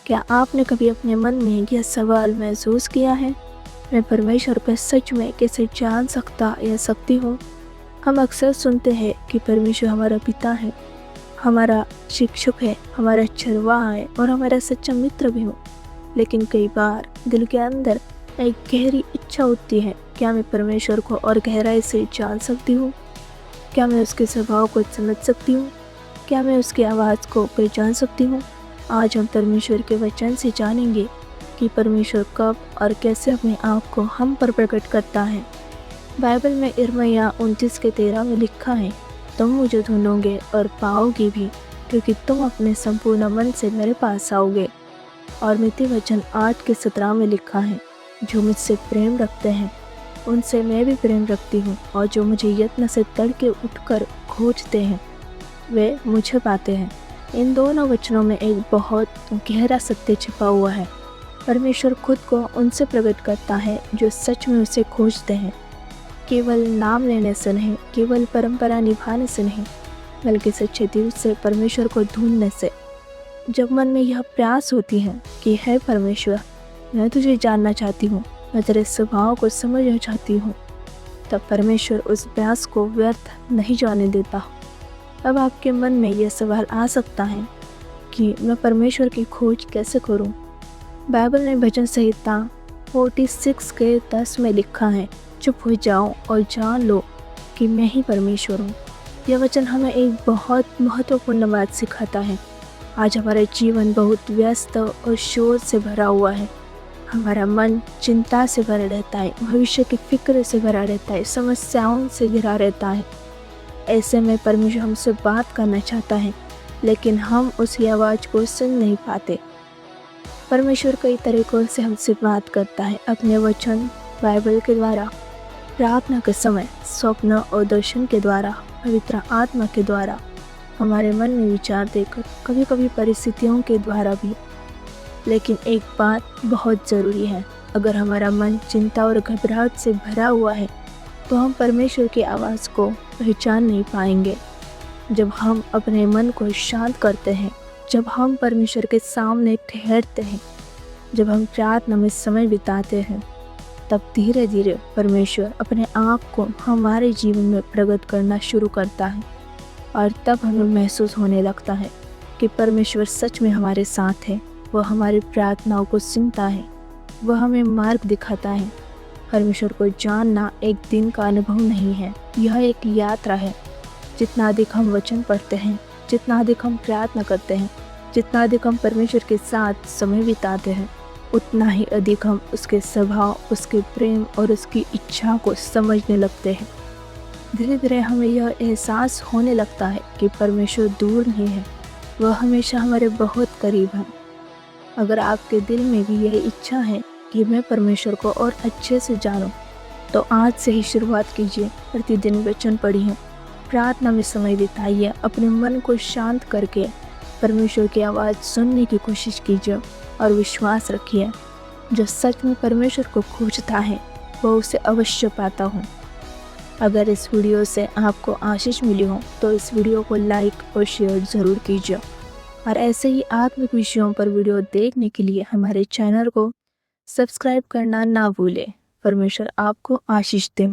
क्या आपने कभी अपने मन में यह सवाल महसूस किया है, मैं परमेश्वर को सच में कैसे जान सकता या सकती हूँ? हम अक्सर सुनते हैं कि परमेश्वर हमारा पिता है, हमारा शिक्षक है, हमारा चरवाहा है और हमारा सच्चा मित्र भी हो। लेकिन कई बार दिल के अंदर एक गहरी इच्छा होती है, क्या मैं परमेश्वर को और गहराई से जान सकती हूँ? क्या मैं उसके स्वभाव को समझ सकती हूँ? क्या मैं उसकी आवाज़ को पहचान सकती हूँ? आज हम परमेश्वर के वचन से जानेंगे कि परमेश्वर कब और कैसे अपने आप को हम पर प्रकट करता है। बाइबल में यिर्मयाह 29:13 में लिखा है, तुम मुझे ढूंढोगे और पाओगे भी, क्योंकि तुम अपने संपूर्ण मन से मेरे पास आओगे। और मत्ती वचन 8:17 में लिखा है, जो मुझसे प्रेम रखते हैं उनसे मैं भी प्रेम रखती हूँ, और जो मुझे यत्न से तड़के उठकर खोजते हैं वे मुझे पाते हैं। इन दोनों वचनों में एक बहुत गहरा सत्य छिपा हुआ है। परमेश्वर खुद को उनसे प्रकट करता है जो सच में उसे खोजते हैं, केवल नाम लेने से नहीं, केवल परंपरा निभाने से नहीं, बल्कि सच्चे दिल से परमेश्वर को ढूंढने से। जब मन में यह प्रयास होती है कि हे परमेश्वर, मैं तुझे जानना चाहती हूँ, मैं तेरे स्वभाव को समझना चाहती हूँ, तब परमेश्वर उस प्रयास को व्यर्थ नहीं जाने देता। अब आपके मन में यह सवाल आ सकता है कि मैं परमेश्वर की खोज कैसे करूं? बाइबल ने भजन संहिता 46:10 में लिखा है, चुप हो जाओ और जान लो कि मैं ही परमेश्वर हूँ। यह वचन हमें एक बहुत महत्वपूर्ण बात सिखाता है। आज हमारा जीवन बहुत व्यस्त और शोर से भरा हुआ है। हमारा मन चिंता से भरा रहता है, भविष्य की फिक्र से भरा रहता है, समस्याओं से घिरा रहता है। ऐसे में परमेश्वर हमसे बात करना चाहता है, लेकिन हम उसकी आवाज़ को सुन नहीं पाते। परमेश्वर कई तरीकों से हमसे बात करता है, अपने वचन, बाइबल के द्वारा, प्रार्थना के समय, स्वप्न और दर्शन के द्वारा, पवित्र आत्मा के द्वारा, हमारे मन में विचार देकर, कभी कभी परिस्थितियों के द्वारा भी। लेकिन एक बात बहुत ज़रूरी है, अगर हमारा मन चिंता और घबराहट से भरा हुआ है तो हम परमेश्वर की आवाज़ को पहचान नहीं पाएंगे। जब हम अपने मन को शांत करते हैं, जब हम परमेश्वर के सामने ठहरते हैं, जब हम प्रार्थना में समय बिताते हैं, तब धीरे धीरे परमेश्वर अपने आप को हमारे जीवन में प्रकट करना शुरू करता है। और तब हमें महसूस होने लगता है कि परमेश्वर सच में हमारे साथ है, वह हमारी प्रार्थनाओं को सुनता है, वह हमें मार्ग दिखाता है। परमेश्वर को जानना एक दिन का अनुभव नहीं है, यह एक यात्रा है। जितना अधिक हम वचन पढ़ते हैं, जितना अधिक हम प्रार्थना करते हैं, जितना अधिक हम परमेश्वर के साथ समय बिताते हैं, उतना ही अधिक हम उसके स्वभाव, उसके प्रेम और उसकी इच्छा को समझने लगते हैं। धीरे धीरे हमें यह एहसास होने लगता है कि परमेश्वर दूर नहीं है, वह हमेशा हमारे बहुत करीब है। अगर आपके दिल में भी यह इच्छा है कि मैं परमेश्वर को और अच्छे से जानूं, तो आज से ही शुरुआत कीजिए। प्रतिदिन वचन पढ़िए, प्रार्थना में समय बिताइए, अपने मन को शांत करके परमेश्वर की आवाज़ सुनने की कोशिश कीजिए और विश्वास रखिए, जो सच में परमेश्वर को खोजता है वह उसे अवश्य पाता हो। अगर इस वीडियो से आपको आशीष मिली हो तो इस वीडियो को लाइक और शेयर ज़रूर कीजिए, और ऐसे ही आत्मिक विषयों पर वीडियो देखने के लिए हमारे चैनल को सब्सक्राइब करना ना भूलें। परमेश्वर आपको आशीष दे।